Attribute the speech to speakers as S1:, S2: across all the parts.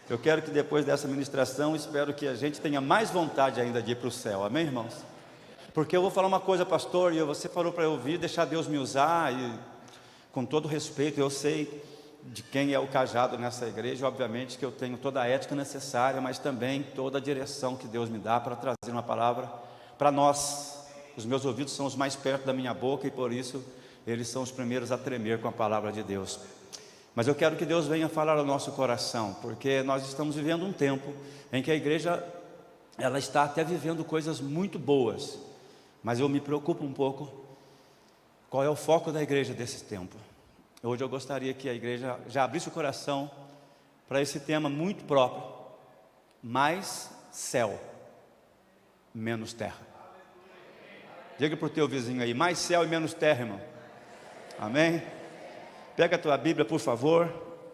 S1: Eu quero que depois dessa ministração, espero que a gente tenha mais vontade ainda de ir para o céu, amém, irmãos? Porque eu vou falar uma coisa, pastor, e você falou para eu ouvir, deixar Deus me usar, e com todo respeito, eu sei de quem é o cajado nessa igreja, obviamente que eu tenho toda a ética necessária, mas também toda a direção que Deus me dá para trazer uma palavra para nós. Os meus ouvidos são os mais perto da minha boca e por isso eles são os primeiros a tremer com a palavra de Deus. Mas eu quero que Deus venha falar ao nosso coração, porque nós estamos vivendo um tempo em que a igreja, ela está até vivendo coisas muito boas, mas eu me preocupo um pouco, qual é o foco da igreja desse tempo? Hoje eu gostaria que a igreja já abrisse o coração para esse tema muito próprio, mais céu, menos terra. Diga para o teu vizinho aí, mais céu e menos terra, irmão. Amém? Pega a tua Bíblia, por favor.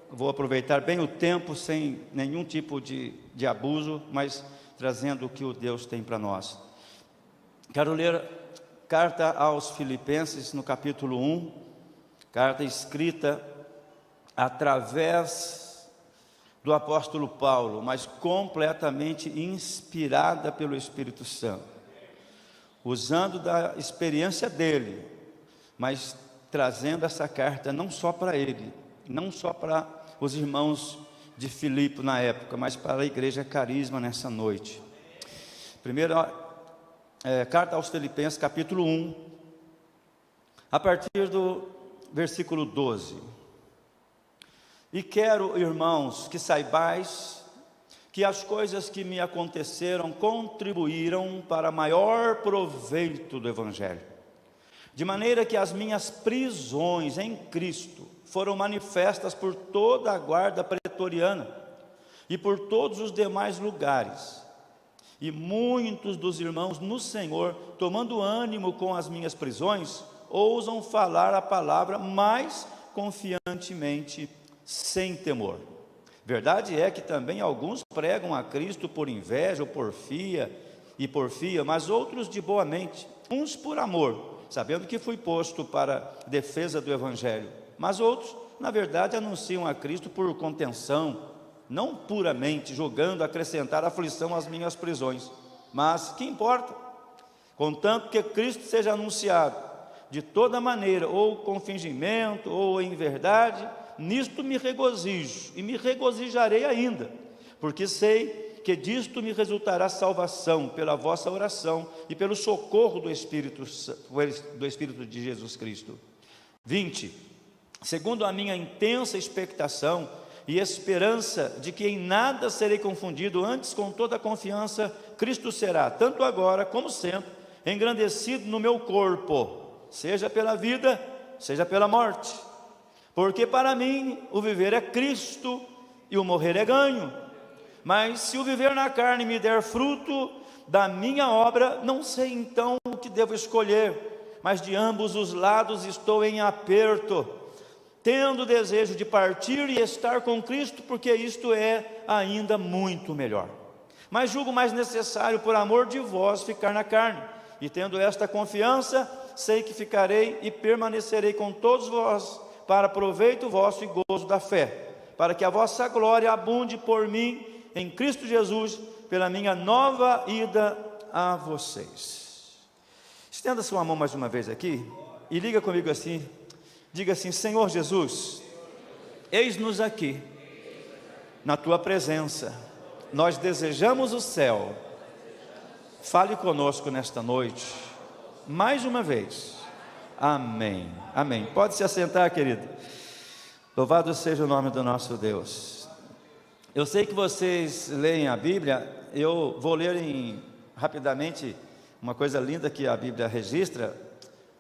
S1: Vou aproveitar bem o tempo, sem nenhum tipo de abuso, mas trazendo o que o Deus tem para nós. Quero ler carta aos Filipenses, no capítulo 1, carta escrita através do apóstolo Paulo, mas completamente inspirada pelo Espírito Santo, usando da experiência dele, mas trazendo essa carta não só para ele, não só para os irmãos de Filipe na época, mas para a igreja Carisma nessa noite. Primeira carta aos Filipenses, capítulo 1, a partir do versículo 12. E quero, irmãos, que saibais que as coisas que me aconteceram contribuíram para maior proveito do Evangelho, de maneira que as minhas prisões em Cristo foram manifestas por toda a guarda pretoriana e por todos os demais lugares. E muitos dos irmãos no Senhor, tomando ânimo com as minhas prisões, ousam falar a palavra mais confiantemente, sem temor. Verdade é que também alguns pregam a Cristo por inveja ou porfia, mas outros de boa mente, uns por amor, sabendo que fui posto para defesa do Evangelho, mas outros, na verdade, anunciam a Cristo por contenção, não puramente julgando acrescentar aflição às minhas prisões. Mas que importa? Contanto que Cristo seja anunciado, de toda maneira, ou com fingimento, ou em verdade, nisto me regozijo, e me regozijarei ainda, porque sei que disto me resultará salvação, pela vossa oração, e pelo socorro do Espírito de Jesus Cristo. 20. Segundo a minha intensa expectação e esperança de que em nada serei confundido, antes com toda a confiança, Cristo será, tanto agora como sempre, engrandecido no meu corpo, seja pela vida, seja pela morte. Porque para mim o viver é Cristo e o morrer é ganho. Mas se o viver na carne me der fruto da minha obra, não sei então o que devo escolher, mas de ambos os lados estou em aperto, tendo desejo de partir e estar com Cristo, porque isto é ainda muito melhor. Mas julgo mais necessário, por amor de vós, ficar na carne, e tendo esta confiança, sei que ficarei e permanecerei com todos vós, para proveito vosso e gozo da fé, para que a vossa glória abunde por mim, em Cristo Jesus, pela minha nova ida a vocês. Estenda sua mão mais uma vez aqui, e liga comigo assim, diga assim: Senhor Jesus, eis-nos aqui, na Tua presença, nós desejamos o céu, fale conosco nesta noite, mais uma vez, amém, amém. Pode se assentar, querido. Louvado seja o nome do nosso Deus. Eu sei que vocês leem a Bíblia, eu vou ler rapidamente uma coisa linda que a Bíblia registra,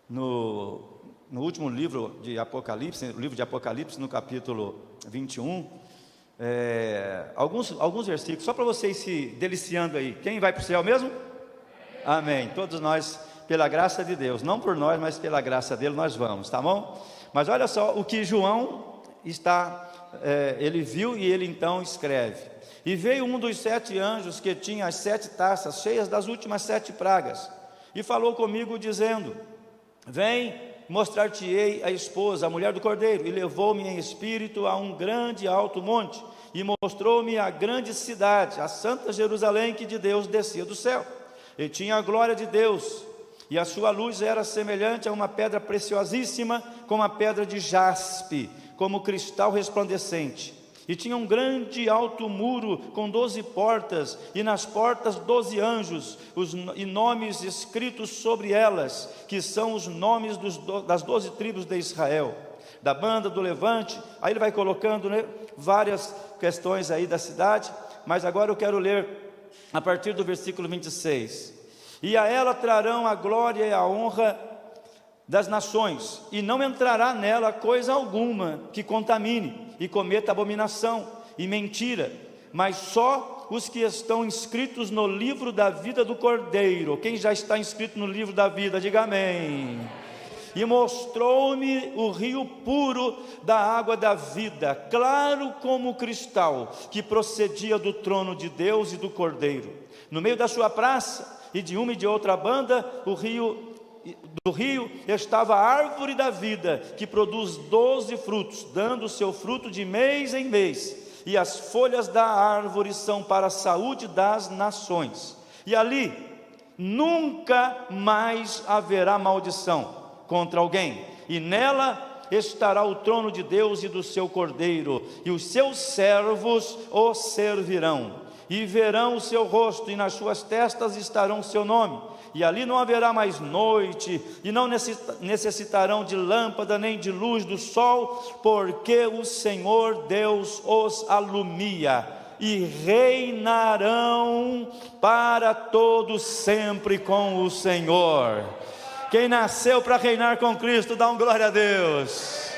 S1: no último livro de Apocalipse, o livro de Apocalipse, no capítulo 21, alguns versículos, só para vocês se deliciando aí. Quem vai para o céu mesmo? Amém. Todos nós, pela graça de Deus, não por nós, mas pela graça dele, nós vamos, tá bom? Mas olha só o que João ele viu e ele então escreve: e veio um dos 7 anjos que tinha as 7 taças cheias das últimas 7 pragas, e falou comigo dizendo: vem, mostrar-te-ei a esposa, a mulher do cordeiro. E levou-me em espírito a um grande alto monte, e mostrou-me a grande cidade, a santa Jerusalém, que de Deus descia do céu. E tinha a glória de Deus, e a sua luz era semelhante a uma pedra preciosíssima, como a pedra de jaspe, como cristal resplandecente. E tinha um grande alto muro com 12 portas, e nas portas 12 anjos, e nomes escritos sobre elas, que são os nomes das 12 tribos de Israel, da banda do levante. Aí ele vai colocando, né, várias questões aí da cidade, mas agora eu quero ler a partir do versículo 26. E a ela trarão a glória e a honra das nações, e não entrará nela coisa alguma que contamine e cometa abominação e mentira, mas só os que estão inscritos no livro da vida do Cordeiro. Quem já está inscrito no livro da vida, diga amém. E mostrou-me o rio puro da água da vida, claro como cristal, que procedia do trono de Deus e do Cordeiro. No meio da sua praça, e de uma e de outra banda do rio estava a árvore da vida, que produz 12 frutos, dando o seu fruto de mês em mês, e as folhas da árvore são para a saúde das nações. E ali nunca mais haverá maldição contra alguém, e nela estará o trono de Deus e do seu Cordeiro, e os seus servos o servirão, e verão o seu rosto, e nas suas testas estarão o seu nome. E ali não haverá mais noite, e não necessitarão de lâmpada, nem de luz do sol, porque o Senhor Deus os alumia, e reinarão para todo sempre com o Senhor. Quem nasceu para reinar com Cristo, dá um glória a Deus.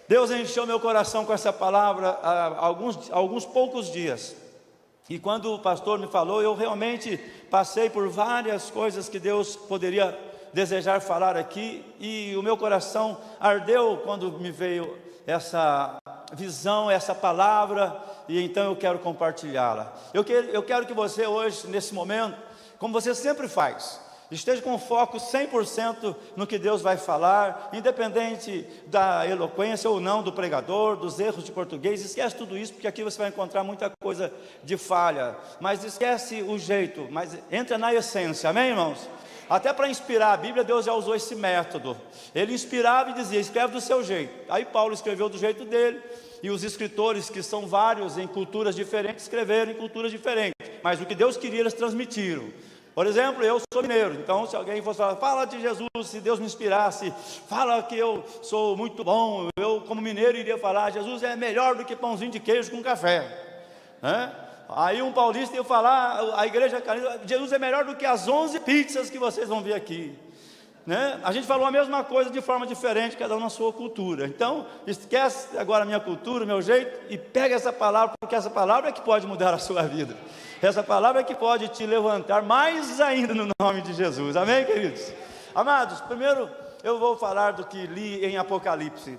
S1: Deus encheu meu coração com essa palavra há alguns poucos dias. E quando o pastor me falou, eu realmente passei por várias coisas que Deus poderia desejar falar aqui, e o meu coração ardeu quando me veio essa visão, essa palavra, e então eu quero compartilhá-la. Eu quero que você hoje, nesse momento, como você sempre faz, esteja com foco 100% no que Deus vai falar, independente da eloquência ou não do pregador, dos erros de português. Esquece tudo isso, porque aqui você vai encontrar muita coisa de falha, mas esquece o jeito, mas entra na essência, amém, irmãos? Até para inspirar a Bíblia, Deus já usou esse método. Ele inspirava e dizia, escreve do seu jeito. Aí Paulo escreveu do jeito dele, e os escritores, que são vários em culturas diferentes, escreveram em culturas diferentes, mas o que Deus queria, eles transmitiram. Por exemplo, eu sou mineiro, então se alguém fosse falar, fala de Jesus, se Deus me inspirasse, fala que eu sou muito bom, eu como mineiro iria falar, Jesus é melhor do que pãozinho de queijo com café, né? Aí um paulista ia falar, a igreja, Jesus é melhor do que as 11 pizzas que vocês vão ver aqui, né? A gente falou a mesma coisa de forma diferente, cada um na sua cultura. Então esquece agora a minha cultura, o meu jeito, e pega essa palavra, porque essa palavra é que pode mudar a sua vida. Essa palavra é que pode te levantar mais ainda no nome de Jesus, amém, queridos? Amados, primeiro eu vou falar do que li em Apocalipse.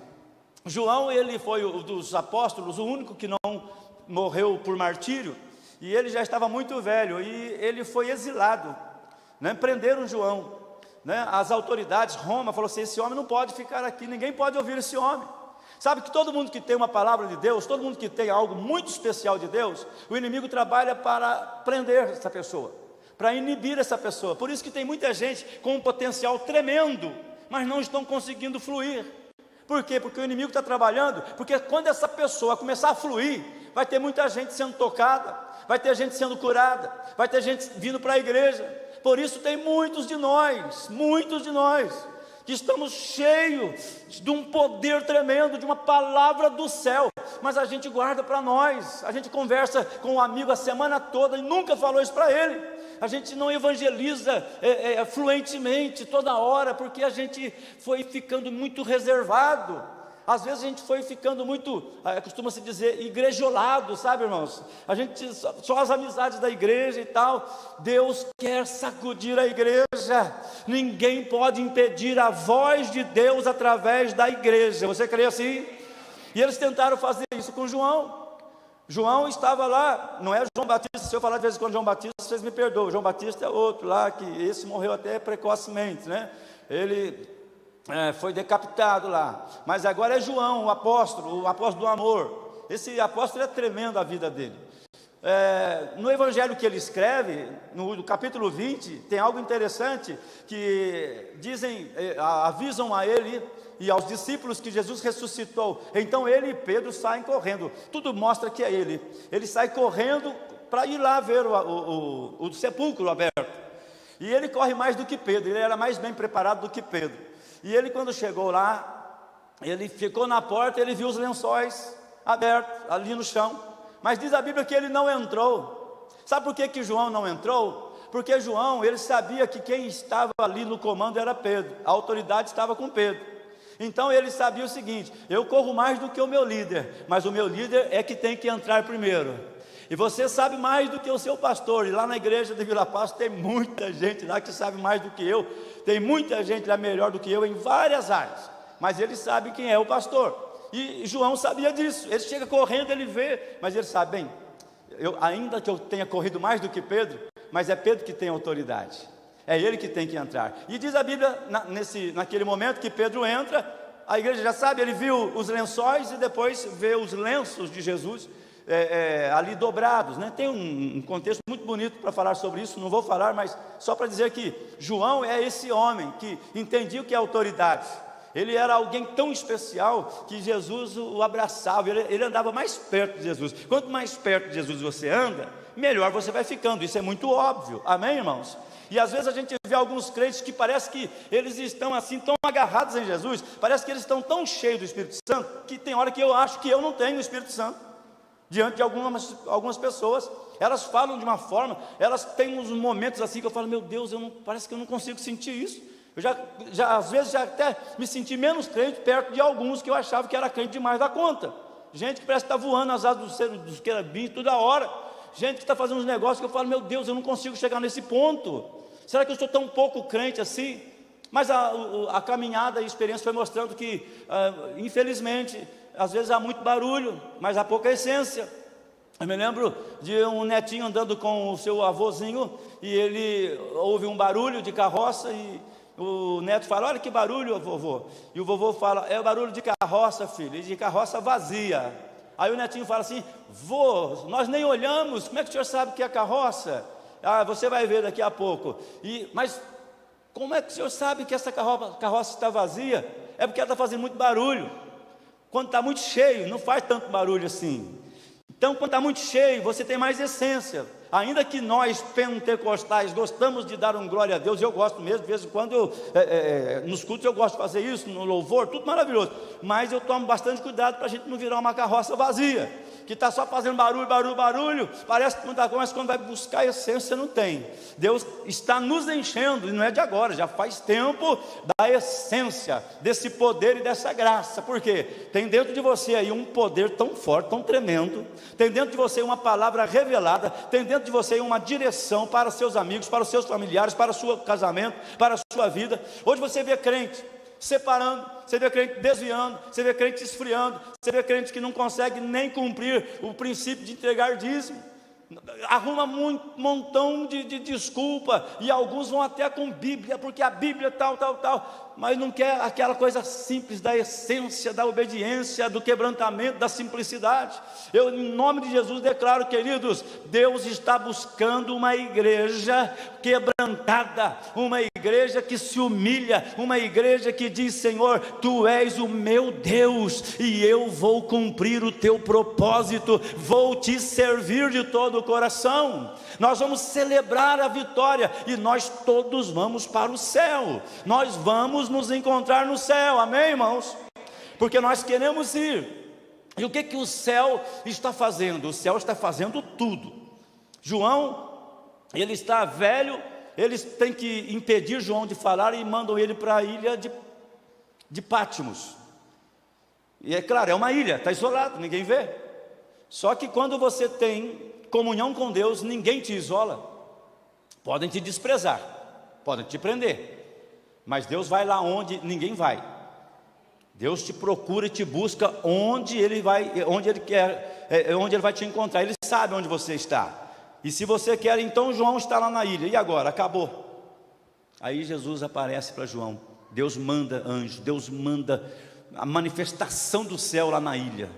S1: João, ele foi dos apóstolos, o único que não morreu por martírio, e ele já estava muito velho, e ele foi exilado, né? Prenderam João, né? As autoridades, Roma, falou assim, esse homem não pode ficar aqui, ninguém pode ouvir esse homem. Sabe que todo mundo que tem uma palavra de Deus, todo mundo que tem algo muito especial de Deus, o inimigo trabalha para prender essa pessoa, para inibir essa pessoa. Por isso que tem muita gente com um potencial tremendo, mas não estão conseguindo fluir. Por quê? Porque o inimigo está trabalhando, porque quando essa pessoa começar a fluir, vai ter muita gente sendo tocada, vai ter gente sendo curada, vai ter gente vindo para a igreja. Por isso tem muitos de nós, que estamos cheios de um poder tremendo, de uma palavra do céu, mas a gente guarda para nós. A gente conversa com um amigo a semana toda e nunca falou isso para ele. A gente não evangeliza fluentemente toda hora, porque a gente foi ficando muito reservado. Às vezes a gente foi ficando muito, costuma-se dizer, igrejolado, sabe, irmãos? A gente, só as amizades da igreja e tal. Deus quer sacudir a igreja. Ninguém pode impedir a voz de Deus através da igreja. Você crê assim? E eles tentaram fazer isso com João. João estava lá, não é João Batista. Se eu falar de vez em quando João Batista, vocês me perdoam. João Batista é outro lá, que esse morreu até precocemente, né? Ele foi decapitado lá, mas agora é João, o apóstolo do amor. Esse apóstolo é tremendo a vida dele. No evangelho que ele escreve, no capítulo 20, tem algo interessante que avisam a ele e aos discípulos que Jesus ressuscitou. Então ele e Pedro saem correndo, tudo mostra que é ele sai correndo para ir lá ver o sepulcro aberto, e ele corre mais do que Pedro, ele era mais bem preparado do que Pedro, e ele, quando chegou lá, ele ficou na porta, ele viu os lençóis abertos ali no chão, mas diz a Bíblia que ele não entrou. Sabe por que João não entrou? Porque João, ele sabia que quem estava ali no comando era Pedro, a autoridade estava com Pedro. Então ele sabia o seguinte: eu corro mais do que o meu líder, mas o meu líder é que tem que entrar primeiro. E você sabe mais do que o seu pastor, e lá na igreja de Vila Paz tem muita gente lá que sabe mais do que eu, tem muita gente lá melhor do que eu em várias áreas, mas ele sabe quem é o pastor. E João sabia disso, ele chega correndo, ele vê, mas ele sabe, bem, ainda que eu tenha corrido mais do que Pedro, mas é Pedro que tem autoridade, é ele que tem que entrar. E diz a Bíblia, naquele momento que Pedro entra, a igreja já sabe, ele viu os lençóis e depois vê os lenços de Jesus ali dobrados, né? Tem um contexto muito bonito para falar sobre isso, não vou falar, mas só para dizer que João é esse homem que entendia o que é autoridade. Ele era alguém tão especial que Jesus o abraçava, ele andava mais perto de Jesus. Quanto mais perto de Jesus você anda, melhor você vai ficando, isso é muito óbvio, amém, irmãos? E às vezes a gente vê alguns crentes que parece que eles estão assim tão agarrados em Jesus, parece que eles estão tão cheios do Espírito Santo, que tem hora que eu acho que eu não tenho o Espírito Santo. Diante de algumas pessoas, elas falam de uma forma, elas têm uns momentos assim que eu falo, meu Deus, parece que eu não consigo sentir isso. Eu às vezes já até me senti menos crente perto de alguns que eu achava que era crente demais da conta. Gente que parece que está voando nas asas dos querubins toda hora. Gente que está fazendo uns negócios que eu falo, meu Deus, eu não consigo chegar nesse ponto. Será que eu sou tão pouco crente assim? Mas a caminhada e a experiência foi mostrando que, infelizmente, às vezes há muito barulho, mas há pouca essência. Eu me lembro de um netinho andando com o seu avôzinho, e ele ouve um barulho de carroça, e o neto fala, olha que barulho, vovô. E o vovô fala, é o barulho de carroça, filho, e de carroça vazia. Aí o netinho fala assim, vô, nós nem olhamos, como é que o senhor sabe que é carroça? Você vai ver daqui a pouco. Mas como é que o senhor sabe que essa carroça está vazia? É porque ela está fazendo muito barulho. Quando está muito cheio, não faz tanto barulho assim. Então, quando está muito cheio, você tem mais essência. Ainda que nós, pentecostais, gostamos de dar glória a Deus, eu gosto mesmo, de vez em quando, nos cultos eu gosto de fazer isso, no louvor, tudo maravilhoso. Mas eu tomo bastante cuidado para a gente não virar uma carroça vazia, que está só fazendo barulho, parece que muita coisa, mas quando vai buscar a essência não tem. Deus está nos enchendo, e não é de agora, já faz tempo, da essência, desse poder e dessa graça. Por quê? Tem dentro de você aí um poder tão forte, tão tremendo, tem dentro de você uma palavra revelada, tem dentro de você uma direção para os seus amigos, para os seus familiares, para o seu casamento, para a sua vida. Hoje você vê crente separando, você vê crente desviando, você vê crente esfriando, você vê crente que não consegue nem cumprir o princípio de entregar dízimo, arruma um montão de desculpa, e alguns vão até com Bíblia, porque a Bíblia tal, mas não quer aquela coisa simples da essência, da obediência, do quebrantamento, da simplicidade. Eu, em nome de Jesus, declaro, queridos, Deus está buscando uma igreja quebrantada, uma igreja que se humilha, uma igreja que diz, Senhor, Tu és o meu Deus, e eu vou cumprir o Teu propósito, vou Te servir de todo o coração. Nós vamos celebrar a vitória, e nós todos vamos para o céu, nós vamos nos encontrar no céu, amém, irmãos? Porque nós queremos ir. E o que o céu está fazendo? O céu está fazendo tudo. João, ele está velho, eles têm que impedir João de falar, e mandam ele para a ilha de Patmos. E é claro, é uma ilha, está isolado, ninguém vê. Só que quando você tem comunhão com Deus, ninguém te isola. Podem te desprezar, podem te prender, mas Deus vai lá onde ninguém vai. Deus te procura e te busca onde Ele quer, onde Ele vai te encontrar. Ele sabe onde você está. E se você quer, então João está lá na ilha. E agora? Acabou. Aí Jesus aparece para João. Deus manda anjo, Deus manda a manifestação do céu lá na ilha.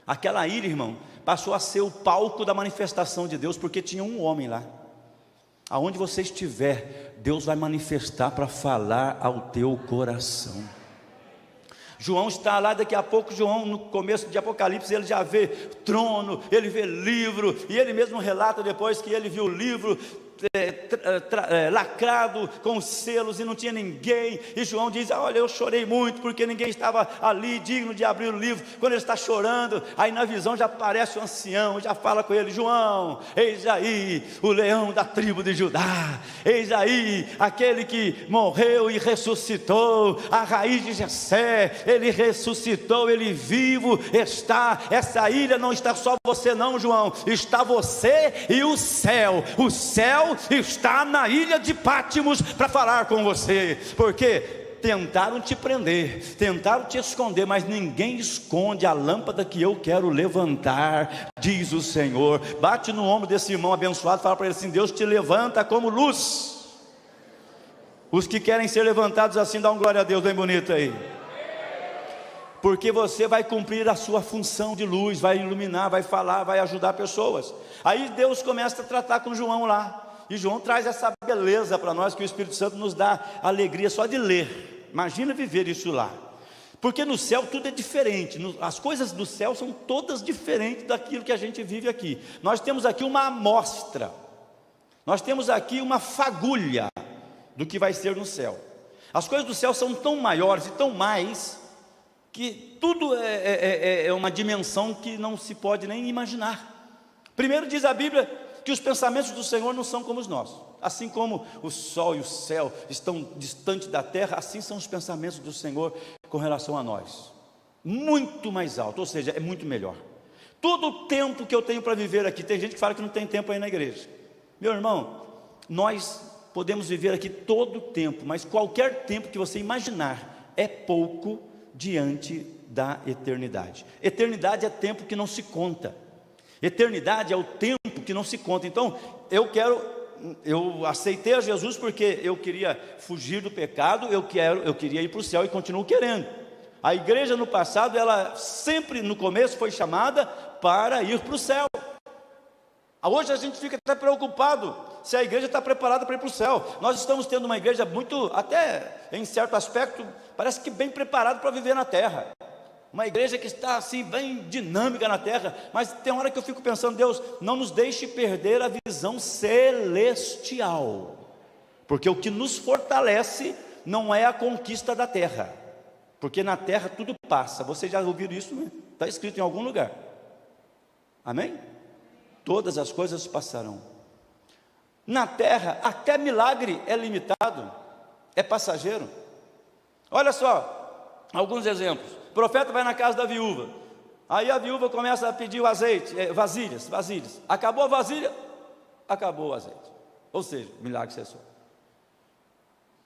S1: Aquela ilha, irmão, passou a ser o palco da manifestação de Deus, porque tinha um homem lá. Aonde você estiver, Deus vai manifestar para falar ao teu coração. João está lá, daqui a pouco João, no começo de Apocalipse, ele já vê trono, ele vê livro, e ele mesmo relata depois que ele viu o livro lacrado com os selos e não tinha ninguém, e João diz: olha, eu chorei muito porque ninguém estava ali digno de abrir o livro. Quando ele está chorando, aí na visão já aparece o ancião, já fala com ele: João, eis aí o leão da tribo de Judá, eis aí aquele que morreu e ressuscitou, a raiz de Jessé, ele ressuscitou, ele vivo está. Essa ilha não está só você não, João, está você e o céu está na ilha de Pátimos para falar com você, porque tentaram te prender, tentaram te esconder, mas ninguém esconde a lâmpada que eu quero levantar, diz o Senhor. Bate no ombro desse irmão abençoado, fala para ele assim: Deus te levanta como luz. Os que querem ser levantados assim, dá um glória a Deus bem bonito aí, porque você vai cumprir a sua função de luz, vai iluminar, vai falar, vai ajudar pessoas. Aí Deus começa a tratar com João lá, e João traz essa beleza para nós, que o Espírito Santo nos dá alegria só de ler. Imagina viver isso lá, porque no céu tudo é diferente, as coisas do céu são todas diferentes daquilo que a gente vive aqui. Nós temos aqui uma amostra, nós temos aqui uma fagulha do que vai ser no céu. As coisas do céu são tão maiores e tão mais, que tudo é uma dimensão que não se pode nem imaginar. Primeiro diz a Bíblia que os pensamentos do Senhor não são como os nossos. Assim como o sol e o céu estão distantes da terra, assim são os pensamentos do Senhor com relação a nós. Muito mais alto, ou seja, é muito melhor. Todo o tempo que eu tenho para viver aqui, tem gente que fala que não tem tempo aí na igreja. Meu irmão, nós podemos viver aqui todo o tempo, mas qualquer tempo que você imaginar é pouco diante da eternidade. Eternidade é tempo que não se conta. Eternidade é o tempo que não se conta. Então, eu aceitei a Jesus porque eu queria fugir do pecado, eu queria ir para o céu e continuo querendo. A igreja no passado, ela sempre no começo foi chamada para ir para o céu. Hoje a gente fica até preocupado se a igreja está preparada para ir para o céu. Nós estamos tendo uma igreja muito, até em certo aspecto, parece que bem preparada para viver na terra. Uma igreja que está assim bem dinâmica na terra, mas tem hora que eu fico pensando: Deus, não nos deixe perder a visão celestial, porque o que nos fortalece não é a conquista da terra, porque na terra tudo passa. Você já ouviu isso, né? Está escrito em algum lugar, amém? Todas as coisas passarão. Na terra até milagre é limitado, é passageiro. Olha só, alguns exemplos. O profeta vai na casa da viúva, aí a viúva começa a pedir o azeite, vasilhas. Acabou a vasilha, acabou o azeite, ou seja, o milagre cessou.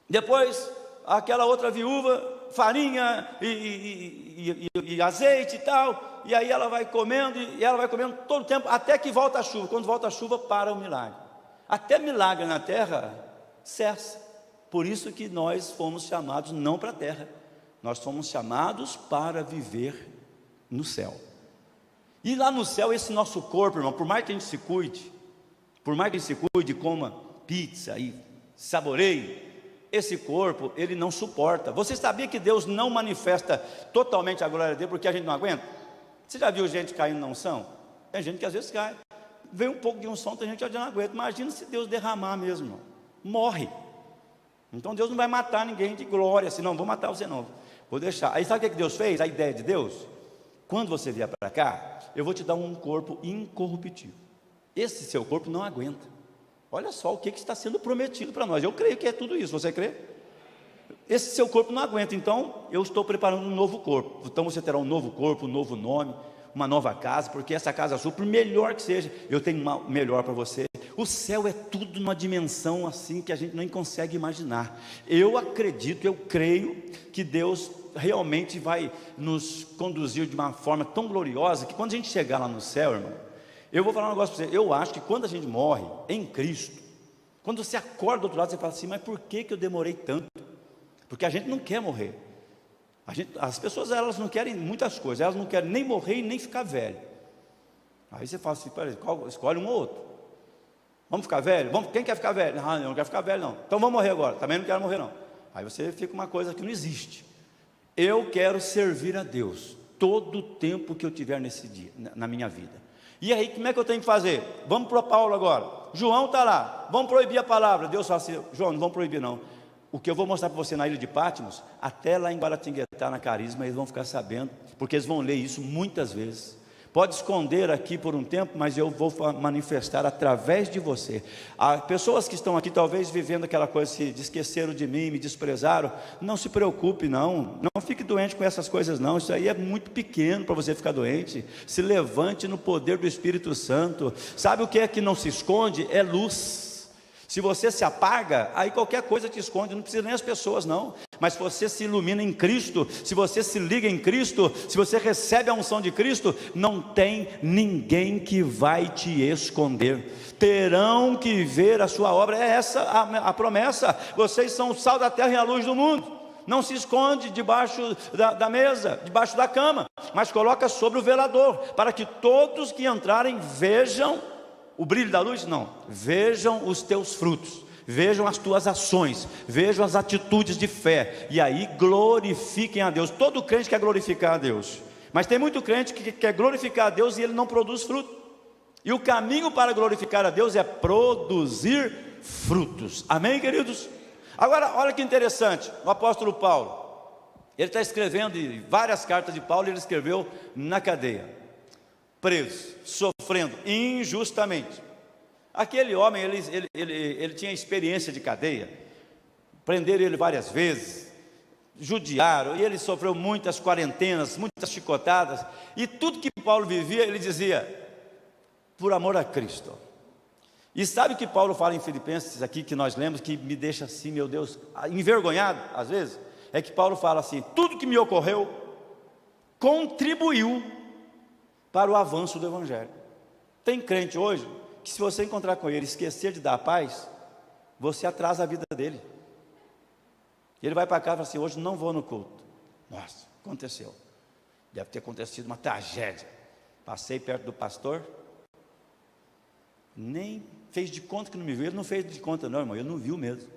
S1: Depois, aquela outra viúva, farinha e azeite e tal, e aí ela vai comendo, todo o tempo, até que volta a chuva. Quando volta a chuva, para o milagre. Até milagre na terra cessa. Por isso que nós fomos chamados não para a terra, nós fomos chamados para viver no céu. E lá no céu, esse nosso corpo, irmão, por mais que a gente se cuide, coma pizza e saboreie, esse corpo, ele não suporta. Você sabia que Deus não manifesta totalmente a glória dele porque a gente não aguenta? Você já viu gente caindo na unção? Tem gente que às vezes cai, vem um pouco de unção, tem gente que já não aguenta. Imagina se Deus derramar mesmo, irmão. Morre. Então Deus não vai matar ninguém de glória, assim, não, vou matar você não, vou deixar. Aí sabe o que Deus fez? A ideia de Deus: quando você vier para cá, eu vou te dar um corpo incorruptível. Esse seu corpo não aguenta. Olha só o que está sendo prometido para nós. Eu creio que é tudo isso, você crê? Esse seu corpo não aguenta, então eu estou preparando um novo corpo. Então você terá um novo corpo, um novo nome, uma nova casa, porque essa casa sua, por melhor que seja, eu tenho uma melhor para você. O céu é tudo numa dimensão assim que a gente nem consegue imaginar. Eu acredito, eu creio que Deus realmente vai nos conduzir de uma forma tão gloriosa, que quando a gente chegar lá no céu, irmão, eu vou falar um negócio para você. Eu acho que quando a gente morre em Cristo, quando você acorda do outro lado, você fala assim: mas por que eu demorei tanto? Porque a gente não quer morrer. As pessoas, elas não querem muitas coisas, elas não querem nem morrer e nem ficar velho. Aí você fala assim, peraí, escolhe um ou outro. Vamos ficar velho? Quem quer ficar velho? Não, eu não quero ficar velho não. Então vamos morrer agora, também não quero morrer não. Aí você fica uma coisa que não existe. Eu quero servir a Deus todo o tempo que eu tiver nesse dia, na minha vida. E aí, como é que eu tenho que fazer? Vamos para Paulo agora. João está lá, vamos proibir a palavra. Deus fala assim, João, não vamos proibir não. O que eu vou mostrar para você na ilha de Patmos, até lá em Guaratinguetá, na Carisma, eles vão ficar sabendo, porque eles vão ler isso muitas vezes. Pode esconder aqui por um tempo, mas eu vou manifestar através de você. Há pessoas que estão aqui talvez vivendo aquela coisa de esqueceram de mim, me desprezaram. Não se preocupe não fique doente com essas coisas não. Isso aí é muito pequeno para você ficar doente. Se levante no poder do Espírito Santo. Sabe o que é que não se esconde? É luz. Se você se apaga, aí qualquer coisa te esconde, não precisa nem as pessoas não. Mas se você se ilumina em Cristo, se você se liga em Cristo, se você recebe a unção de Cristo, não tem ninguém que vai te esconder. Terão que ver a sua obra. É essa a promessa. Vocês são o sal da terra e a luz do mundo. Não se esconde debaixo da mesa, debaixo da cama, mas coloca sobre o velador, para que todos que entrarem vejam o brilho da luz. Não, vejam os teus frutos, vejam as tuas ações, vejam as atitudes de fé, e aí glorifiquem a Deus. Todo crente quer glorificar a Deus, mas tem muito crente que quer glorificar a Deus e ele não produz fruto. E o caminho para glorificar a Deus é produzir frutos. Amém, queridos? Agora, olha que interessante, o apóstolo Paulo, ele está escrevendo, e várias cartas de Paulo ele escreveu na cadeia, preso, sofrendo injustamente. Aquele homem, ele tinha experiência de cadeia, prenderam ele várias vezes, judiaram, e ele sofreu muitas quarentenas, muitas chicotadas, e tudo que Paulo vivia, ele dizia, por amor a Cristo. E sabe o que Paulo fala em Filipenses aqui, que nós lemos, que me deixa assim, meu Deus, envergonhado, às vezes, é que Paulo fala assim, tudo que me ocorreu, contribuiu para o avanço do Evangelho. Tem crente hoje, que se você encontrar com ele, esquecer de dar paz, você atrasa a vida dele. Ele vai para casa e fala assim, hoje não vou no culto. Nossa, aconteceu. Deve ter acontecido uma tragédia. Passei perto do pastor, nem fez de conta que não me viu. Ele não fez de conta não, irmão, ele não viu mesmo.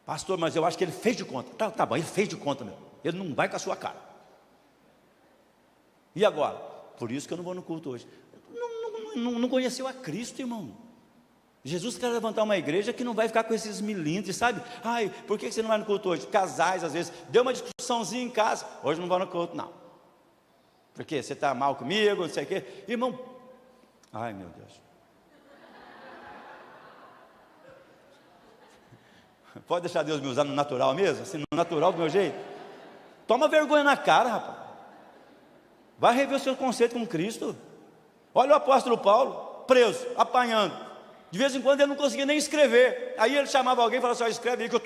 S1: Pastor, mas eu acho que ele fez de conta. Tá bom, ele fez de conta mesmo. Ele não vai com a sua cara. E agora? Por isso que eu não vou no culto hoje. Não conheceu a Cristo, irmão. Jesus quer levantar uma igreja que não vai ficar com esses milindres, sabe? Ai, por que você não vai no culto hoje? Casais, às vezes, deu uma discussãozinha em casa, hoje não vou no culto, não. Porque você está mal comigo, não sei o quê. Irmão, ai meu Deus. Pode deixar Deus me usar no natural mesmo? Assim, no natural do meu jeito? Toma vergonha na cara, rapaz. Vai rever o seu conceito com Cristo. Olha o apóstolo Paulo, preso, apanhando. De vez em quando ele não conseguia nem escrever. Aí ele chamava alguém e falava assim, escreve aí que eu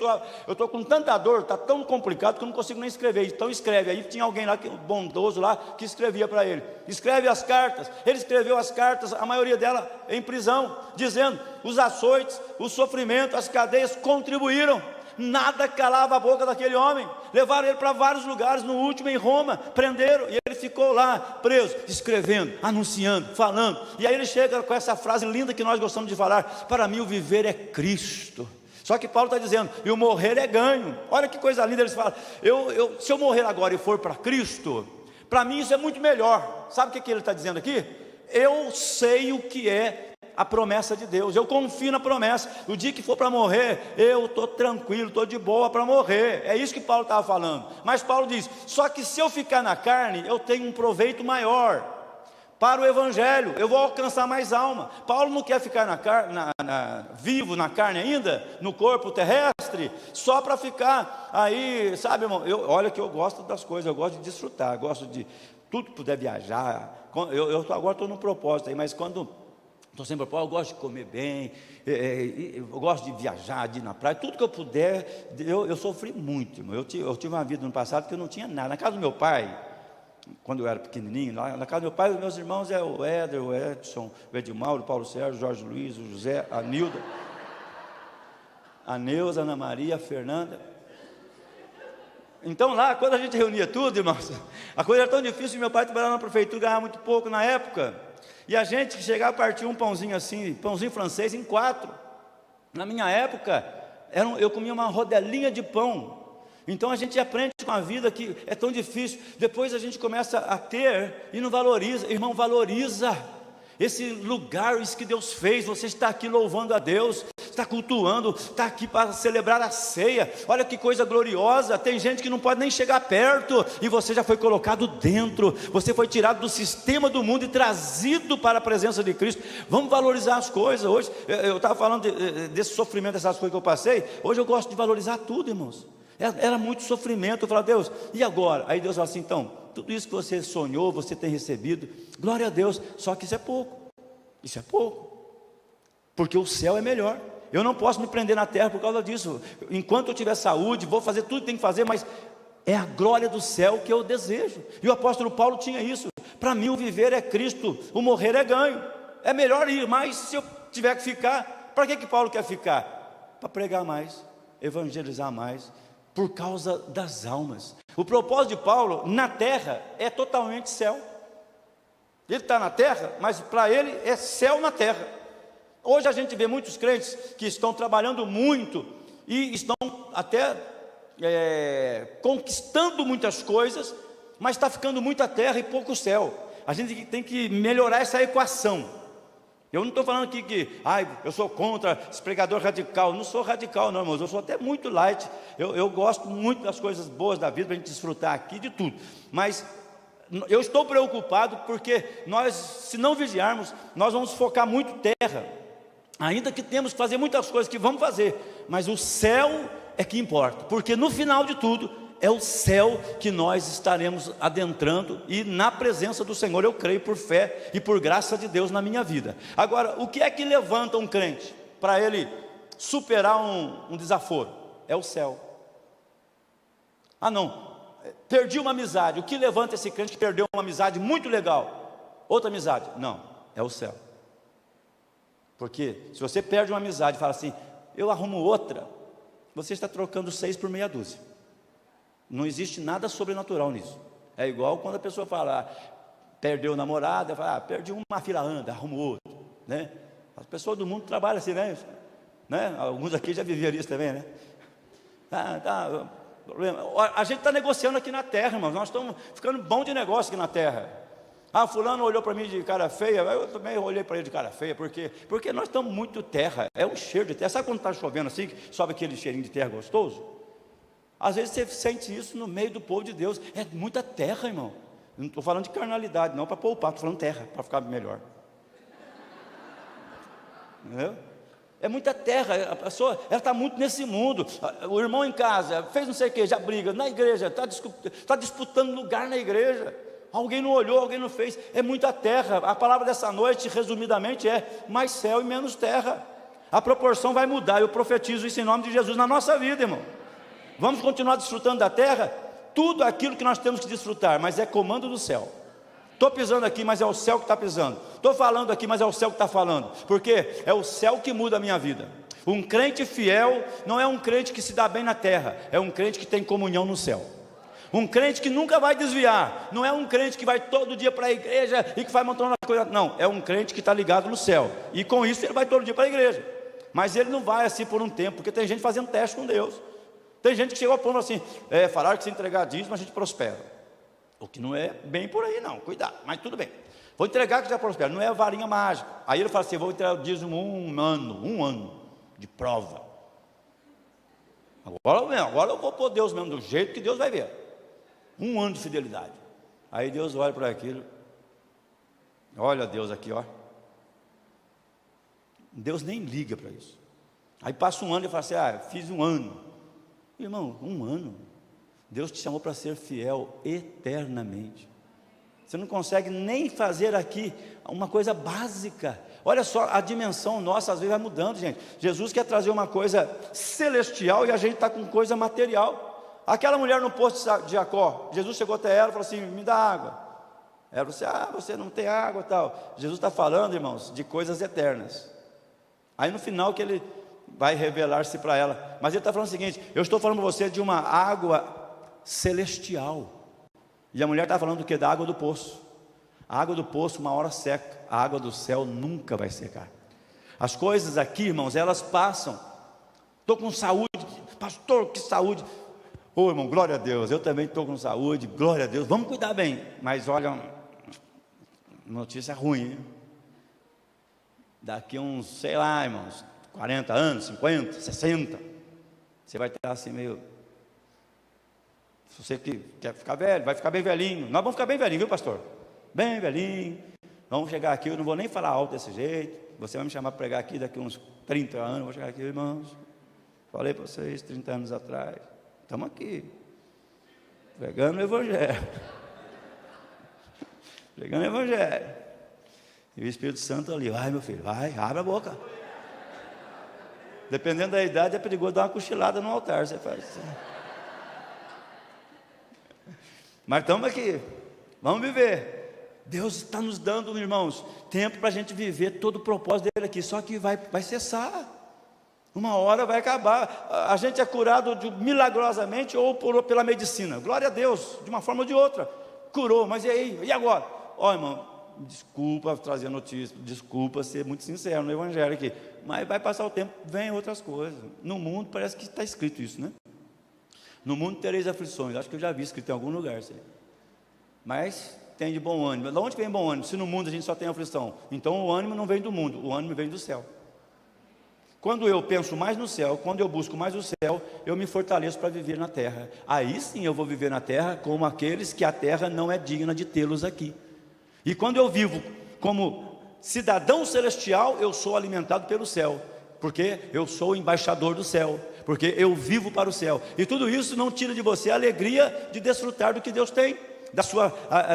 S1: estou com tanta dor, está tão complicado que eu não consigo nem escrever. Então escreve. Aí tinha alguém lá, bondoso lá, que escrevia para ele. Escreve as cartas. Ele escreveu as cartas, a maioria dela em prisão, dizendo, os açoites, o sofrimento, as cadeias contribuíram. Nada calava a boca daquele homem. Levaram ele para vários lugares, no último em Roma, prenderam, e ele ficou lá, preso, escrevendo, anunciando, falando. E aí ele chega com essa frase linda que nós gostamos de falar, para mim o viver é Cristo. Só que Paulo está dizendo, e o morrer é ganho. Olha que coisa linda, eles falam, se eu morrer agora e for para Cristo, para mim isso é muito melhor. Sabe o que ele está dizendo aqui? Eu sei o que é a promessa de Deus, eu confio na promessa. O dia que for para morrer, eu estou tranquilo, estou de boa para morrer. É isso que Paulo estava falando. Mas Paulo diz, só que se eu ficar na carne, eu tenho um proveito maior para o Evangelho, eu vou alcançar mais alma. Paulo não quer ficar vivo na carne ainda, no corpo terrestre, só para ficar aí, sabe, irmão, olha que eu gosto das coisas, eu gosto de desfrutar, gosto de tudo que puder viajar. Agora estou num propósito aí, mas quando estou sem propósito, eu gosto de comer bem, eu gosto de viajar, de ir na praia, tudo que eu puder. Eu sofri muito, irmão. Eu tive uma vida no passado que eu não tinha nada. Na casa do meu pai, quando eu era pequenininho, lá na casa do meu pai, os meus irmãos é o Éder, o Edson, o Edmauro, o Paulo Sérgio, o Jorge Luiz, o José, a Nilda, a Neuza, a Ana Maria, a Fernanda. Então lá, quando a gente reunia tudo, irmãos, a coisa era tão difícil, meu pai trabalhava na prefeitura, ganhava muito pouco na época, e a gente chegava a partir um pãozinho assim, pãozinho francês em 4. Na minha época, eu comia uma rodelinha de pão. Então a gente aprende com a vida que é tão difícil, depois a gente começa a ter e não valoriza. Irmão, valoriza esse lugar, isso que Deus fez. Você está aqui louvando a Deus, está cultuando, está aqui para celebrar a ceia. Olha que coisa gloriosa. Tem gente que não pode nem chegar perto, e você já foi colocado dentro. Você foi tirado do sistema do mundo e trazido para a presença de Cristo. Vamos valorizar as coisas. Hoje, eu estava falando desse sofrimento, dessas coisas que eu passei. Hoje eu gosto de valorizar tudo, irmãos. Era muito sofrimento. Eu falava, Deus, e agora? Aí Deus fala assim, então, tudo isso que você sonhou, você tem recebido, glória a Deus, só que isso é pouco. Isso é pouco, porque o céu é melhor. Eu não posso me prender na terra por causa disso. Enquanto eu tiver saúde, vou fazer tudo que tem que fazer, mas é a glória do céu que eu desejo. E o apóstolo Paulo tinha isso. Para mim o viver é Cristo, o morrer é ganho. É melhor ir, mas se eu tiver que ficar, para que Paulo quer ficar? Para pregar mais, evangelizar mais, por causa das almas. O propósito de Paulo na terra é totalmente céu. Ele está na terra, mas para ele é céu na terra. Hoje a gente vê muitos crentes que estão trabalhando muito e estão até conquistando muitas coisas, mas está ficando muita terra e pouco céu. A gente tem que melhorar essa equação. Eu não estou falando aqui que eu sou contra esse pregador radical. Não sou radical não, irmãos, eu sou até muito light. Eu gosto muito das coisas boas da vida, para a gente desfrutar aqui de tudo. Mas eu estou preocupado porque nós, se não vigiarmos, nós vamos focar muito terra. Ainda que temos que fazer muitas coisas que vamos fazer, mas o céu é que importa. Porque no final de tudo, é o céu que nós estaremos adentrando, e na presença do Senhor eu creio por fé e por graça de Deus na minha vida. Agora, o que é que levanta um crente para ele superar um desaforo? É o céu. Não, perdi uma amizade. O que levanta esse crente que perdeu uma amizade muito legal? Outra amizade? Não, é o céu. Porque se você perde uma amizade e fala assim, eu arrumo outra, você está trocando 6 por meia dúzia. Não existe nada sobrenatural nisso. É igual quando a pessoa fala, perdeu o namorado, fala, perdi uma fila anda, arrumo outro, né? As pessoas do mundo trabalham assim, né? Alguns aqui já viveram isso também, né? Problema. A gente está negociando aqui na terra, irmãos. Nós estamos ficando bom de negócio aqui na terra. Fulano olhou para mim de cara feia, eu também olhei para ele de cara feia, porque nós estamos muito terra, é um cheiro de terra. Sabe quando está chovendo assim, sobe aquele cheirinho de terra gostoso? Às vezes você sente isso no meio do povo de Deus. É muita terra, irmão. Eu não estou falando de carnalidade, não, para poupar, estou falando terra, para ficar melhor. Entendeu? É muita terra, a pessoa, ela está muito nesse mundo. O irmão em casa fez não sei o que, já briga. Na igreja, está disputando lugar na igreja. Alguém não olhou, alguém não fez. É muita terra. A palavra dessa noite, resumidamente, é mais céu e menos terra. A proporção vai mudar. Eu profetizo isso em nome de Jesus na nossa vida, irmão. Vamos continuar desfrutando da terra, tudo aquilo que nós temos que desfrutar, mas é comando do céu. Estou pisando aqui, mas é o céu que está pisando. Estou falando aqui, mas é o céu que está falando, porque é o céu que muda a minha vida. Um crente fiel não é um crente que se dá bem na terra, é um crente que tem comunhão no céu. Um crente que nunca vai desviar, não é um crente que vai todo dia para a igreja e que vai montando uma coisa, não, é um crente que está ligado no céu, e com isso ele vai todo dia para a igreja, mas ele não vai assim por um tempo, porque tem gente fazendo teste com Deus. Tem gente que chegou a ponto assim, falaram que se entregar dízimo a gente prospera. O que não é bem por aí não, cuidado, mas tudo bem. Vou entregar que já prospera, não é a varinha mágica. Aí ele fala assim, vou entregar o dízimo um ano de prova. Agora eu vou pôr Deus mesmo, do jeito que Deus vai ver. 1 ano de fidelidade. Aí Deus olha para aquilo, olha Deus aqui, ó. Deus nem liga para isso. Aí passa 1 ano e fala assim, fiz 1 ano. Irmão, 1 ano, Deus te chamou para ser fiel eternamente. Você não consegue nem fazer aqui uma coisa básica. Olha só, a dimensão nossa às vezes vai mudando, gente. Jesus quer trazer uma coisa celestial e a gente está com coisa material. Aquela mulher no poço de Jacó, Jesus chegou até ela e falou assim, me dá água. Ela falou assim, você não tem água e tal. Jesus está falando, irmãos, de coisas eternas. Aí no final que ele vai revelar-se para ela, mas ele está falando o seguinte, eu estou falando para você de uma água celestial. E a mulher está falando do que? Da água do poço. A água do poço uma hora seca, a água do céu nunca vai secar. As coisas aqui, irmãos, elas passam. Estou com saúde, pastor, que saúde. Ô irmão, glória a Deus, eu também estou com saúde, glória a Deus, vamos cuidar bem. Mas olha, notícia ruim, hein? Daqui uns, sei lá, irmãos, 40 anos, 50, 60, você vai estar assim meio... Se você quer ficar velho, vai ficar bem velhinho. Nós vamos ficar bem velhinho, viu, pastor? Bem velhinho. Vamos chegar aqui, eu não vou nem falar alto desse jeito. Você vai me chamar para pregar aqui daqui uns 30 anos. Eu vou chegar aqui, irmãos. Falei para vocês 30 anos atrás. Estamos aqui, pregando o Evangelho. Pregando o Evangelho. E o Espírito Santo ali, vai meu filho, vai, abre a boca. Dependendo da idade, é perigoso dar uma cochilada no altar. Você faz assim. Mas estamos aqui, vamos viver. Deus está nos dando, irmãos, tempo para a gente viver todo o propósito dele aqui. Só que vai cessar. Uma hora vai acabar. A gente é curado milagrosamente ou pela medicina. Glória a Deus, de uma forma ou de outra. Curou, mas e aí? E agora? Ó, irmão, desculpa trazer notícia, desculpa ser muito sincero no Evangelho aqui. Mas vai passar o tempo, vem outras coisas. No mundo parece que está escrito isso, né? No mundo tereis aflições. Acho que eu já vi escrito em algum lugar isso aí. Mas tem de bom ânimo. De onde vem bom ânimo? Se no mundo a gente só tem aflição, então o ânimo não vem do mundo, o ânimo vem do céu. Quando eu penso mais no céu, quando eu busco mais o céu, eu me fortaleço para viver na terra. Aí sim eu vou viver na terra como aqueles que a terra não é digna de tê-los aqui. E quando eu vivo como cidadão celestial, eu sou alimentado pelo céu, porque eu sou embaixador do céu, porque eu vivo para o céu. E tudo isso não tira de você a alegria de desfrutar do que Deus tem, da sua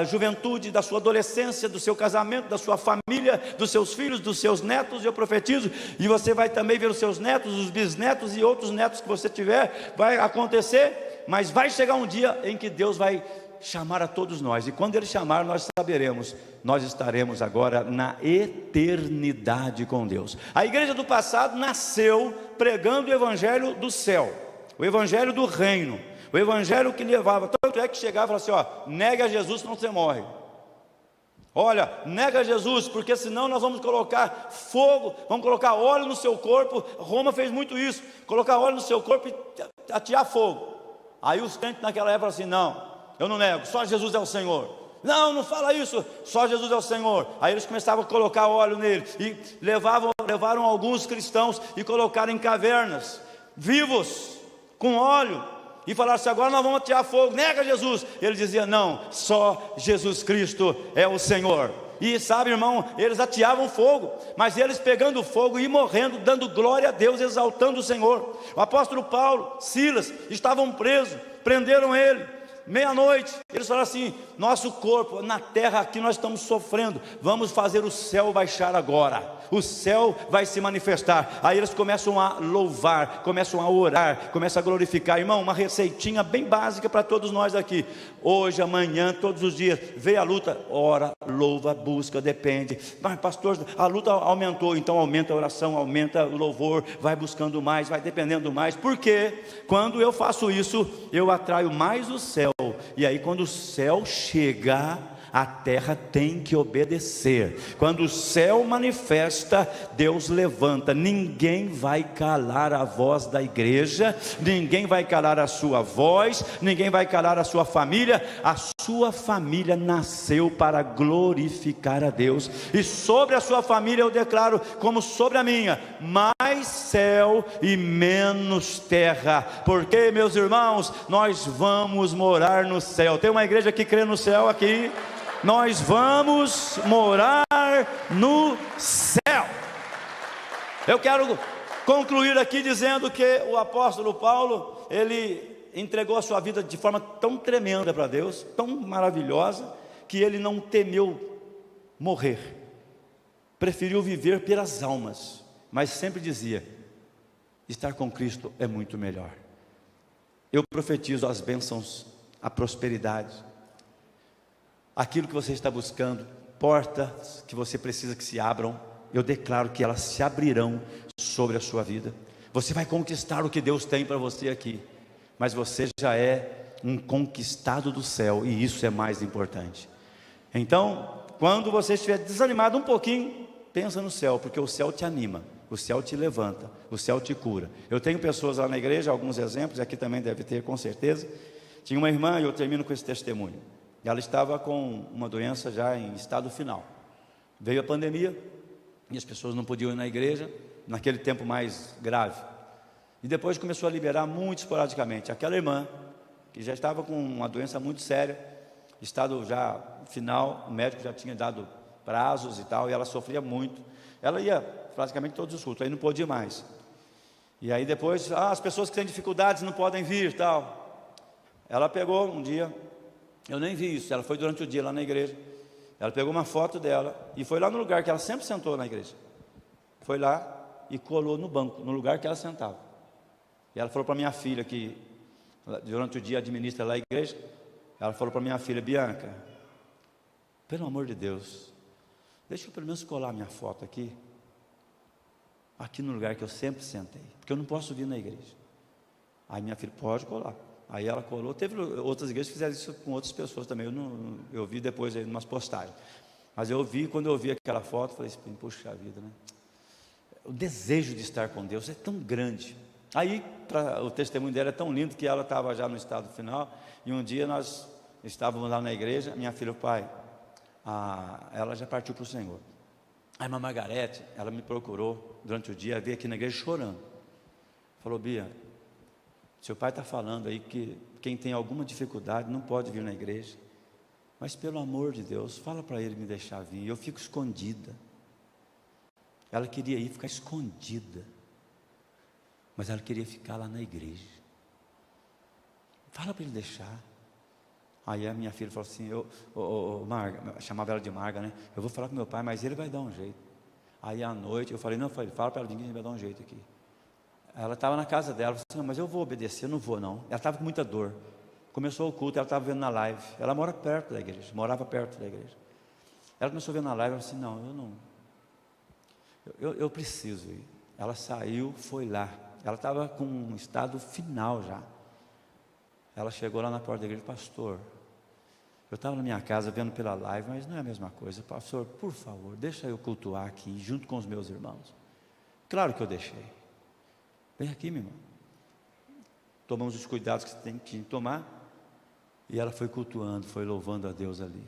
S1: juventude, da sua adolescência, do seu casamento, da sua família, dos seus filhos, dos seus netos. Eu profetizo, e você vai também ver os seus netos, os bisnetos e outros netos que você tiver. Vai acontecer, mas vai chegar um dia em que Deus vai chamar a todos nós, e quando Ele chamar, nós saberemos, nós estaremos agora na eternidade com Deus. A igreja do passado nasceu pregando o evangelho do céu, o evangelho do reino, o evangelho que levava, tanto é que chegava e falava assim, ó, nega Jesus senão você morre. Olha, nega Jesus, porque senão nós vamos colocar fogo, vamos colocar óleo no seu corpo. Roma fez muito isso, colocar óleo no seu corpo e atear fogo. Aí os crentes naquela época assim, não, eu não nego, só Jesus é o Senhor. Não, não fala isso, só Jesus é o Senhor. Aí eles começavam a colocar óleo nele, e levaram alguns cristãos e colocaram em cavernas, vivos, com óleo, e falaram assim, agora nós vamos atear fogo, nega Jesus. Ele dizia, não, só Jesus Cristo é o Senhor. E sabe, irmão, eles ateavam fogo, mas eles pegando fogo e morrendo, dando glória a Deus, exaltando o Senhor. O apóstolo Paulo, Silas, estavam presos, prenderam ele, meia-noite, eles falaram assim, nosso corpo, na terra aqui nós estamos sofrendo, vamos fazer o céu baixar agora, o céu vai se manifestar. Aí eles começam a louvar, começam a orar, começam a glorificar. Irmão, uma receitinha bem básica para todos nós aqui, hoje, amanhã, todos os dias, veio a luta, ora, louva, busca, depende. Mas pastor, a luta aumentou, então aumenta a oração, aumenta o louvor, vai buscando mais, vai dependendo mais, porque quando eu faço isso, eu atraio mais o céu, e aí quando o céu chegar, a terra tem que obedecer. Quando o céu manifesta, Deus levanta. Ninguém vai calar a voz da igreja, ninguém vai calar a sua voz, ninguém vai calar a sua família. A sua família nasceu para glorificar a Deus, e sobre a sua família eu declaro, como sobre a minha, mais céu e menos terra, porque, meus irmãos, nós vamos morar no céu. Tem uma igreja que crê no céu aqui? Nós vamos morar no céu. Eu quero concluir aqui dizendo que o apóstolo Paulo, ele entregou a sua vida de forma tão tremenda para Deus, tão maravilhosa, que ele não temeu morrer, preferiu viver pelas almas, mas sempre dizia, estar com Cristo é muito melhor. Eu profetizo as bênçãos, a prosperidade, aquilo que você está buscando, portas que você precisa que se abram, eu declaro que elas se abrirão sobre a sua vida. Você vai conquistar o que Deus tem para você aqui, mas você já é um conquistado do céu, e isso é mais importante. Então, quando você estiver desanimado um pouquinho, pensa no céu, porque o céu te anima, o céu te levanta, o céu te cura. Eu tenho pessoas lá na igreja, alguns exemplos, aqui também deve ter, com certeza. Tinha uma irmã, e eu termino com esse testemunho. Ela estava com uma doença já em estado final. Veio a pandemia, e as pessoas não podiam ir na igreja, naquele tempo mais grave. E depois começou a liberar muito esporadicamente. Aquela irmã, que já estava com uma doença muito séria, estado já final, o médico já tinha dado prazos e tal, e ela sofria muito. Ela ia praticamente todos os cultos, aí não podia mais. E aí depois, as pessoas que têm dificuldades não podem vir, tal. Ela pegou um dia, eu nem vi isso, ela foi durante o dia lá na igreja. Ela pegou uma foto dela e foi lá no lugar que ela sempre sentou na igreja. Foi lá e colou no banco, no lugar que ela sentava. E ela falou para minha filha, que durante o dia administra lá a igreja, ela falou para minha filha: Bianca, pelo amor de Deus, deixa eu pelo menos colar minha foto aqui no lugar que eu sempre sentei, porque eu não posso vir na igreja. Aí minha filha: pode colar. Aí ela colou. Teve outras igrejas que fizeram isso com outras pessoas também, eu vi depois aí umas postagens, mas eu vi, quando eu vi aquela foto, falei assim: puxa vida, né? O desejo de estar com Deus é tão grande. Aí o testemunho dela é tão lindo, que ela estava já no estado final, e um dia nós estávamos lá na igreja, minha filha: pai, ela já partiu para o Senhor. A irmã Margarete, ela me procurou durante o dia, veio aqui na igreja chorando, falou: Bia, seu pai está falando aí que quem tem alguma dificuldade não pode vir na igreja, mas pelo amor de Deus, fala para ele me deixar vir. Eu fico escondida. Ela queria ir ficar escondida, mas ela queria ficar lá na igreja. Fala para ele deixar. Aí a minha filha falou assim: Marga, chamava ela de Marga, né? Eu vou falar com meu pai, mas ele vai dar um jeito. Aí à noite eu falei: não, fala para ela, ninguém vai dar um jeito aqui. Ela estava na casa dela, falou assim: não, mas eu vou obedecer, eu não vou não. Ela estava com muita dor. Começou o culto, ela estava vendo na live. Ela morava perto da igreja. Ela começou a ver na live, ela falou assim: não, eu preciso ir. Ela saiu, foi lá. Ela estava com um estado final já. Ela chegou lá na porta da igreja: pastor, eu estava na minha casa vendo pela live, mas não é a mesma coisa. Pastor, por favor, deixa eu cultuar aqui junto com os meus irmãos. Claro que eu deixei. Vem aqui, minha irmã. Tomamos os cuidados que você tem que tomar, e ela foi cultuando, foi louvando a Deus ali.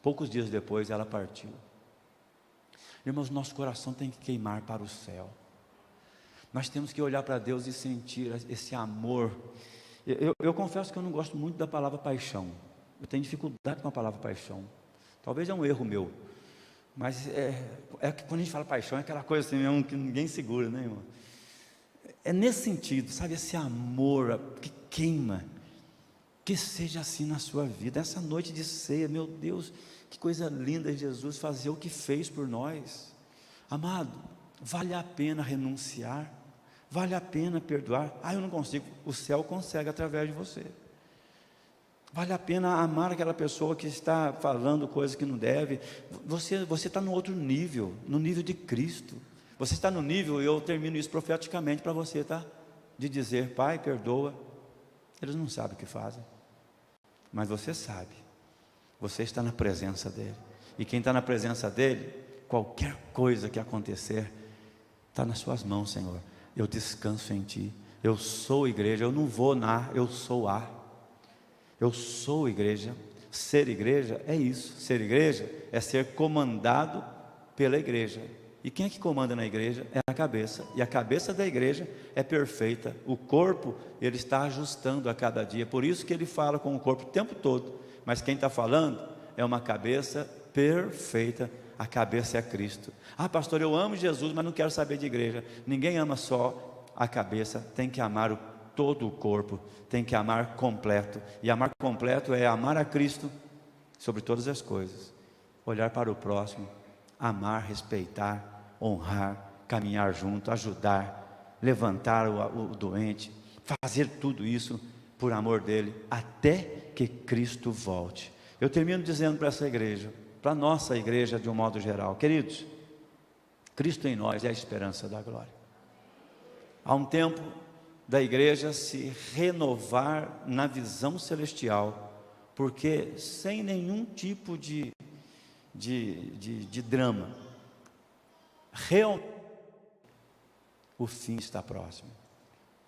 S1: Poucos dias depois ela partiu. Irmãos, nosso coração tem que queimar para o céu. Nós temos que olhar para Deus e sentir esse amor. Eu confesso que eu não gosto muito da palavra paixão. Eu tenho dificuldade com a palavra paixão. Talvez é um erro meu, mas que quando a gente fala paixão, é aquela coisa assim mesmo que ninguém segura, né, irmão? É nesse sentido, sabe, esse amor que queima. Que seja assim na sua vida. Essa noite de ceia, meu Deus, que coisa linda Jesus fazer o que fez por nós. Amado, vale a pena renunciar, vale a pena perdoar. Eu não consigo. O céu consegue através de você. Vale a pena amar aquela pessoa que está falando coisas que não deve. Você está no outro nível, no nível de Cristo. Você está no nível, e eu termino isso profeticamente para você, tá? De dizer: Pai, perdoa. Eles não sabem o que fazem, mas você sabe. Você está na presença dEle, e quem está na presença dEle, qualquer coisa que acontecer, está nas suas mãos, Senhor. Eu descanso em Ti. Eu sou igreja, eu não vou eu sou eu sou igreja. Ser igreja é isso. Ser igreja é ser comandado pela igreja. E quem é que comanda na igreja? É a cabeça. E a cabeça da igreja é perfeita. O corpo, ele está ajustando a cada dia. Por isso que ele fala com o corpo o tempo todo. Mas quem está falando é uma cabeça perfeita. A cabeça é Cristo. Pastor, eu amo Jesus, mas não quero saber de igreja. Ninguém ama só a cabeça. Tem que amar todo o corpo. Tem que amar completo. E amar completo é amar a Cristo sobre todas as coisas. Olhar para o próximo. Amar, respeitar, honrar, caminhar junto, ajudar, levantar o doente, fazer tudo isso por amor dele, até que Cristo volte. Eu termino dizendo para essa igreja, para a nossa igreja de um modo geral: queridos, Cristo em nós é a esperança da glória. Há um tempo da igreja se renovar na visão celestial, porque sem nenhum tipo de drama, realmente o fim está próximo.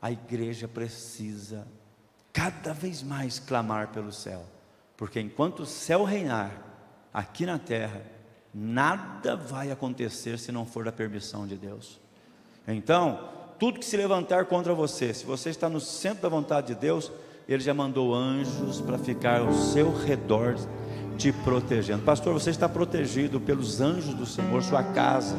S1: A igreja precisa cada vez mais clamar pelo céu, porque enquanto o céu reinar aqui na terra, nada vai acontecer se não for da permissão de Deus. Então, tudo que se levantar contra você, se você está no centro da vontade de Deus, Ele já mandou anjos para ficar ao seu redor, te protegendo. Pastor, você está protegido pelos anjos do Senhor, sua casa.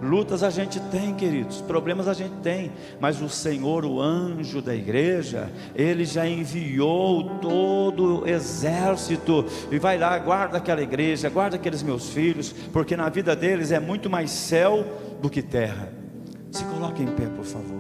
S1: Lutas a gente tem, queridos, problemas a gente tem, mas o Senhor, o anjo da igreja, Ele já enviou todo o exército, e vai lá, guarda aquela igreja, guarda aqueles meus filhos, porque na vida deles é muito mais céu do que terra. Se coloque em pé, por favor.